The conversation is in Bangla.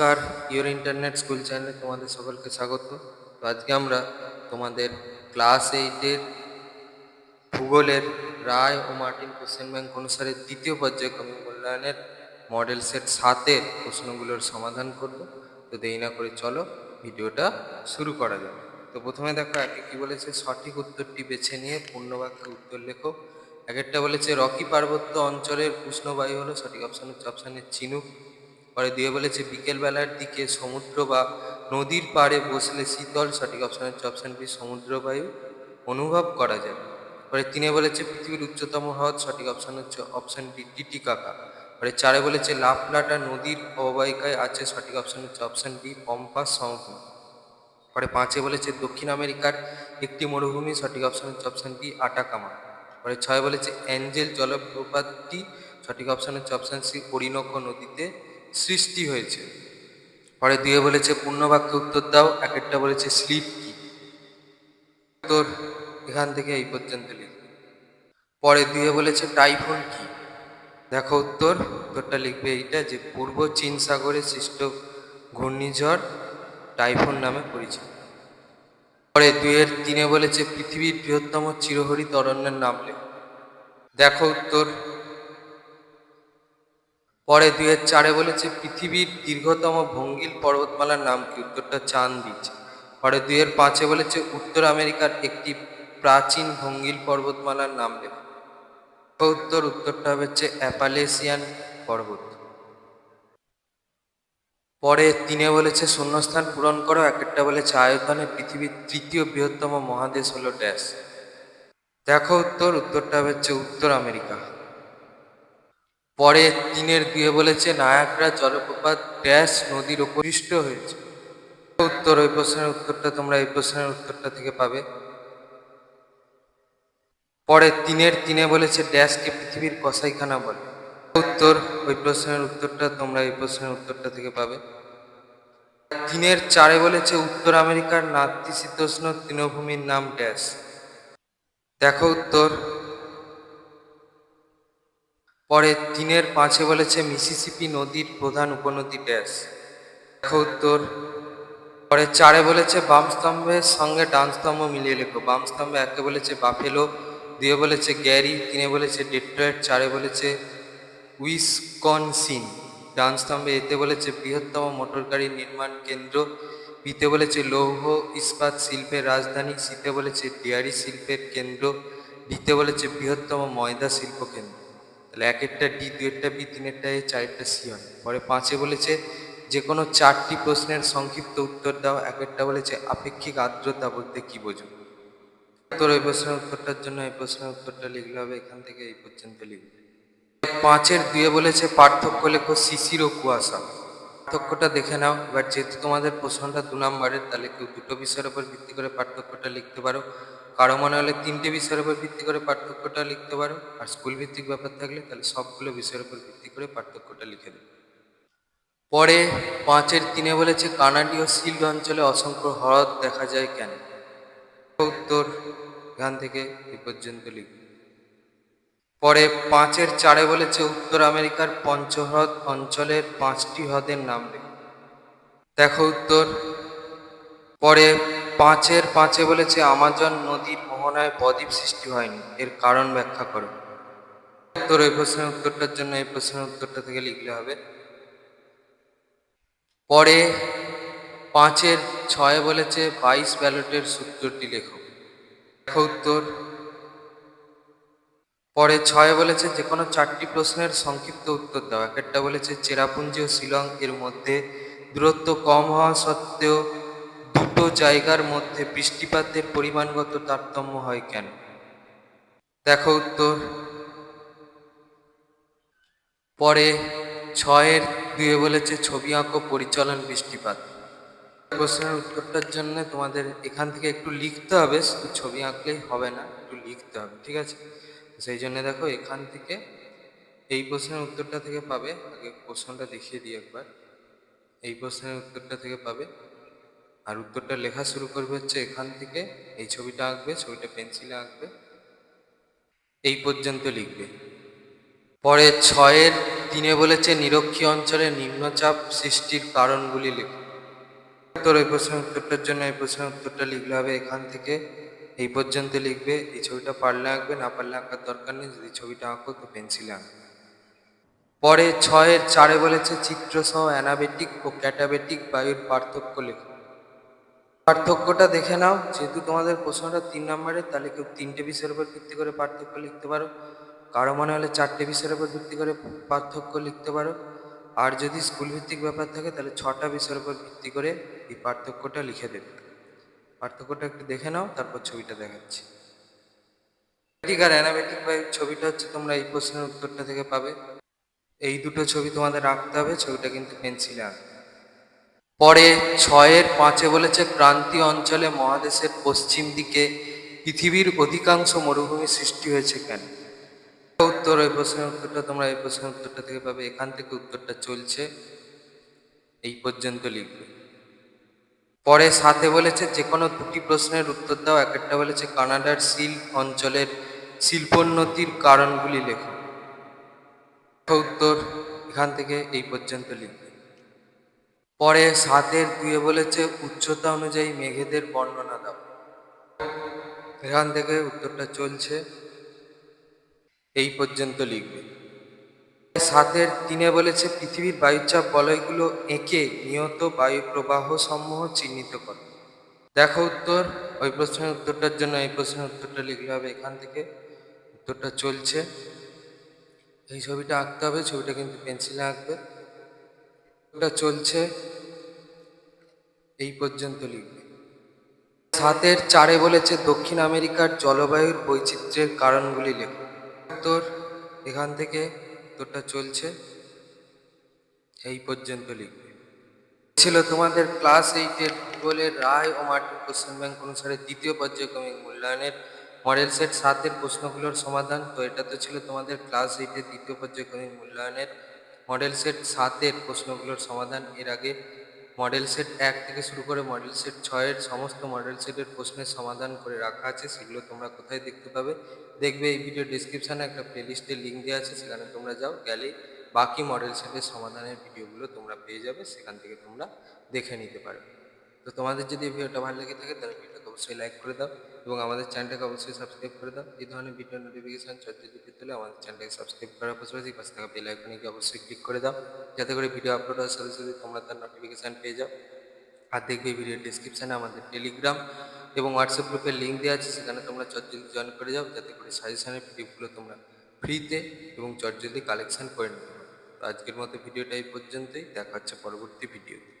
নমস্কার, ইওর ইন্টারনেট স্কুল চ্যানেলে তোমাদের সকলকে স্বাগত। তো আজকে আমরা তোমাদের ক্লাস 8-এর ভূগোলের রায় ও মার্টিন কোশ্চেন ব্যাংক অনুসারে দ্বিতীয় পর্যায়ক্রমিক মূল্যায়নের মডেল সেট 7-এর প্রশ্নগুলোর সমাধান করব। তো দেরি না করে চলো ভিডিওটা শুরু করা যাক। তো প্রথমে দেখো একে কি বলেছে, সঠিক উত্তরটি বেছে নিয়ে পূর্ণ বাক্যে উত্তর লেখো। একটা বলেছে রকি পার্বত্য অঞ্চলের উষ্ণ বায়ু হলো, সঠিক অপশন হচ্ছে অপশানের চিনুক। পরে দিয়ে বলেছে বিকেল বেলার দিকে সমুদ্র বা নদীর পাড়ে বসলে শীতল, সঠিক অপশন হচ্ছে অপশন বি সমুদ্র বায়ু অনুভব করা যায়। পরে 3-এ বলেছে পৃথিবীর উচ্চতম হ্রদ, সঠিক অপশন হচ্ছে অপশন ডি টিটিকাকা। পরে 4-এ বলেছে লাফলাটা নদীর অববাহিকায় আছে, সঠিক অপশন হচ্ছে অপশন ডি পম্পাস সমভূমি। পরে 5-এ বলেছে দক্ষিণ আমেরিকার একটি মরুভূমি, সঠিক অপশন হচ্ছে অপশন ডি আটাকামা। পরে 6-এ বলেছে অ্যাঞ্জেল জলপ্রপাতটি, সঠিক অপশন হচ্ছে অপশন সি অরিনোকো নদীতে সৃষ্টি হয়েছে। পরে 2-এ বলেছে পূর্ণ বাক্যে উত্তর দাও। একটা বলেছে স্লিপ কি, উত্তর এখান থেকে এই পর্যন্ত লিখবে। পরে 2-এ বলেছে টাইফুন কি, দেখো উত্তরটা লিখবে এইটা, যে পূর্ব চীন সাগরে সৃষ্ট ঘূর্ণিঝড় টাইফুন নামে পরিচিত। পরে 3-এ বলেছে পৃথিবীর বৃহত্তম চিরহরিত অরণ্যের নাম লেখো, দেখো উত্তর। পরে 4-এ বলেছে পৃথিবীর দীর্ঘতম ভঙ্গিল পর্বতমালার নাম কি, উত্তরটা চাঁদবিচ। পরে 5-এ বলেছে উত্তর আমেরিকার একটি প্রাচীন ভঙ্গিল পর্বতমালার নাম লেখো, উত্তরটা হচ্ছে অ্যাপালেসিয়ান পর্বত। পরে 3-এ বলেছে শূন্যস্থান পূরণ করো। একটা বলেছে আয়তনে পৃথিবীর তৃতীয় বৃহত্তম মহাদেশ হলো ড্যাশ, দেখো উত্তরটা হচ্ছে উত্তর আমেরিকা। পরে 3-এর 2-এ বলেছে নায়াগ্রা জলপ্রপাত ড্যাশ নদীর ওপর সৃষ্ট হয়েছে, ওই প্রশ্নের উত্তরটা তোমরা এই প্রশ্নের উত্তরটা থেকে পাবে। পরে 3-এ বলেছে ড্যাশকে পৃথিবীর কসাইখানা বলে, ওই প্রশ্নের উত্তরটা তোমরা এই প্রশ্নের উত্তরটা থেকে পাবে। 3-এর 4-এ বলেছে উত্তর আমেরিকার নাতিশীতোষ্ণ তৃণভূমির নাম ড্যাশ, দেখো উত্তর। পরে 3-এর 5-এ বলেছে মিসিসিপি নদীর প্রধান উপনদী ড্যাশ, দেখো উত্তর। পরে 4-এ বলেছে বাম স্তম্ভের সঙ্গে ডান স্তম্ভ মিলিয়ে লেখো, বাম স্তম্ভে 1-এ বলেছে বাফেলো, 2-এ বলেছে গ্যারি, 3-এ বলেছে ডেট্রয়েট, 4-এ বলেছে উইসকনসিন। ডান স্তম্ভে এতে বলেছে বৃহত্তম মোটর গাড়ি নির্মাণ কেন্দ্র, বিতে বলেছে লৌহ ইস্পাত শিল্পের রাজধানী, সিতে বলেছে ডেয়ারি শিল্পের কেন্দ্র, ডিতে বলেছে বৃহত্তম ময়দা শিল্প কেন্দ্র। তাহলে 1-এরটা ডি, 2-এরটা বি, 3-এরটা এ, 4-এরটা সি হয়। পরে 5-এ বলেছে যে কোনো 4টি প্রশ্নের সংক্ষিপ্ত উত্তর দাও। 1-এরটা বলেছে আপেক্ষিক আর্দ্রতা বলতে কি বোঝো, ওই প্রশ্নের উত্তরটার জন্য এই প্রশ্নের উত্তরটা লিখলে হবে, এখান থেকে এই পর্যন্ত লিখবে। 5-এর 2-এ বলেছে পার্থক্য লেখো শিশির ও কুয়াশা, পার্থক্যটা দেখে নাও। এবার যেহেতু তোমাদের প্রশ্নটা 2 নম্বরের, তাহলে কেউ 2টো বিষয়ের উপর ভিত্তি করে পার্থক্যটা লিখতে পারো, কারো মনে হলে 3টে বিষয়ের উপর ভিত্তি করে পার্থক্যটা লিখতে পারো, আর স্কুল ভিত্তিক ব্যাপার থাকলে তাহলে সবগুলো বিষয়ের উপর ভিত্তি করে পার্থক্যটা লিখে দেবে। পরে 5-এর 3-এ বলেছে কানাডীয় শিল্ড অঞ্চলে অসংখ্য হ্রদ দেখা যায় কেন, উত্তর এখান থেকে এই পর্যন্ত লিখবে। পরে 5-এর 4-এ বলেছে উত্তর আমেরিকার পঞ্চহ্রদ অঞ্চলের 5টি হ্রদের নাম লেখো, দেখো উত্তর। পরে 5-এ বলেছে আমাজন নদীর মোহনায় বদ্বীপ সৃষ্টি হয়নি, এর কারণ ব্যাখ্যা করো, এই প্রশ্নের উত্তরটার জন্য এই প্রশ্নের উত্তরটা থেকে লিখলে হবে। পরে 5-এর 6-এ বলেছে 22 ব্যালটের সূত্রটি লেখো, দেখো উত্তর। পরে 6-এ বলেছে যে কোনো 4টি প্রশ্নের সংক্ষিপ্ত উত্তর দাও। 1-একটা বলেছে চেরাপুঞ্জি ও শিলং এর মধ্যে দূরত্ব কম হওয়া সত্ত্বেও দুটো জায়গার মধ্যে বৃষ্টিপাতের পরিমাণগত তারতম্য হয় কেন, দেখো উত্তর। পরে 6-এর 2-এ বলেছে ছবি আঁকো পরিচলন বৃষ্টিপাত, প্রশ্নের উত্তরটার জন্য তোমাদের এখান থেকে একটু লিখতে হবে, শুধু ছবি আঁকলেই হবে না, একটু লিখতে হবে, ঠিক আছে। সেই জন্য দেখো এখান থেকে এই প্রশ্নের উত্তরটা থেকে পাবে। আগে প্রশ্নটা দেখিয়ে দিই একবার, এই প্রশ্নের উত্তরটা থেকে পাবে। আর উত্তরটা লেখা শুরু করবে হচ্ছে এখান থেকে, এই ছবিটা আঁকবে, ছবিটা পেন্সিলে আঁকবে, এই পর্যন্ত লিখবে। পরে 6-এর তিনে বলেছে নিরক্ষীয় অঞ্চলে নিম্নচাপ সৃষ্টির কারণগুলি লেখো। এই প্রশ্নের উত্তরটার জন্য এই প্রশ্নের উত্তরটা লিখলে হবে এখান থেকে এই পর্যন্ত লিখবে। এই ছবিটা পারলে আঁকবে, না পারলে আঁকার দরকার নেই। যদি ছবিটা আঁকো তো পেন্সিলে আঁকবে। পরে 6-4 বলেছে চিত্রসহ অ্যানাবেটিক ও ক্যাটাবেটিক বায়ুর পার্থক্য লেখো। পার্থক্যটা দেখে নাও। যেহেতু তোমাদের প্রশ্নটা 3 নম্বরের, তাহলে কেউ 3টে বিষয়ের উপর ভিত্তি করে পার্থক্য লিখতে পারো, কারো মনে হলে 4টে বিষয়ের উপর ভিত্তি করে পার্থক্য লিখতে পারো। আর যদি স্কুল ভিত্তিক ব্যাপার থাকে তাহলে 6টা বিষয়ের উপর ভিত্তি করে এই পার্থক্যটা লিখে দেবে। পার্থক্যটা একটু দেখে নাও, তারপর ছবিটা দেখাচ্ছি। ঠিক আর অ্যানাবেটিক বায়ুর ছবিটা হচ্ছে তোমরা এই প্রশ্নের উত্তরটা থেকে পাবে। এই দুটো ছবি তোমাদের আঁকতে হবে, ছবিটা কিন্তু পেন্সিলে আঁকবে। পরে 6-5 বলেছে ক্রান্তীয় অঞ্চলে মহাদেশের পশ্চিম দিকে পৃথিবীর অধিকাংশ মরুভূমি সৃষ্টি হয়েছে কেন? উত্তর এই প্রশ্নের উত্তরটা তোমরা এই প্রশ্নের উত্তরটা থেকে পাবে। এখান থেকে উত্তরটা চলছে, এই পর্যন্ত লিখবে। পরে 7 বলেছে যে কোনো 2টি প্রশ্নের উত্তর দাও। একটা বলেছে কানাডার সিল্ক অঞ্চলের শিল্পোন্নতির কারণগুলি লেখো। উত্তর এখান থেকে এই পর্যন্ত লিখবে। পরে 7-2 বলেছে উচ্চতা অনুযায়ী মেঘেদের বর্ণনা দাও। এখান থেকে উত্তরটা চলছে, এই পর্যন্ত লিখবে। 7-3 বলেছে পৃথিবীর বায়ুচাপ বলয়গুলো এঁকে নিয়ত বায়ু প্রবাহ সমূহ চিহ্নিত করো। দেখো উত্তর। ওই প্রশ্নের উত্তরটার জন্য এই প্রশ্নের উত্তরটা লিখলে হবে এখান থেকে। উত্তরটা চলছে, এই ছবিটা আঁকতে হবে, ছবিটা কিন্তু পেন্সিলে আঁকবে। ওটা চলছে, এই পর্যন্ত লিখবে। 7-4 বলেছে দক্ষিণ আমেরিকার জলবায়ুর বৈচিত্র্যের কারণগুলি লেখো। উত্তর এখান থেকে উত্তরটা চলছে, এই পর্যন্ত লিখবে। ছিল তোমাদের ক্লাস 8-এর ভূগোলের রায় ও মার্টিন কোশ্চেন ব্যাংক অনুসারে দ্বিতীয় পর্যায়ক্রমিক মূল্যায়নের মডেল সেট 7-এর প্রশ্নগুলোর সমাধান। তো এটা তো ছিল তোমাদের ক্লাস 8-এর দ্বিতীয় পর্যায়ক্রমিক মূল্যায়নের মডেল সেট 7-এর প্রশ্নগুলোর সমাধান। এর আগে মডেল সেট 1 থেকে শুরু করে মডেল সেট 6-এর সমস্ত মডেল সেটের প্রশ্নের সমাধান করে রাখা আছে। সেগুলো তোমরা কোথায় দেখতে পাবে? দেখবে এই ভিডিও ডিসক্রিপশানে একটা প্লেলিস্টের লিঙ্ক দেওয়া আছে, সেখানে তোমরা যাও, গেলেই বাকি মডেল সেটের সমাধানের ভিডিওগুলো তোমরা পেয়ে যাবে, সেখান থেকে তোমরা দেখে নিতে পারবে। তো তোমাদের যদি এই ভিডিওটা ভালো লেগে থাকে তাহলে ভিডিওটাকে অবশ্যই লাইক করে দাও এবং আমাদের চ্যানেলটাকে অবশ্যই সাবস্ক্রাইব করে দাও। এই ধরনের ভিডিও নোটিফিকেশন যদি পেতে হলে আমাদের চ্যানেলটাকে সাবস্ক্রাইব করার পাশাপাশি পাশে থাকা বেল আইকনে গিয়ে অবশ্যই ক্লিক করে দাও, যাতে করে ভিডিও আপলোড হওয়ার সাথে সাথে তোমরা তার নোটিফিকেশান পেয়ে যাও। আর দেখবে ভিডিও ডিসক্রিপশানে আমাদের টেলিগ্রাম এবং হোয়াটসঅ্যাপ গ্রুপের লিঙ্ক দেওয়া আছে, সেখানে তোমরা চটজলদি জয়েন করে যাও, যাতে করে সাজেশনের পিডিএফগুলো তোমরা ফ্রিতে এবং চটজলদি কালেকশন করে নিতে পারো। তো আজকের মতো ভিডিওটা এই পর্যন্তই, দেখা হচ্ছে পরবর্তী ভিডিও।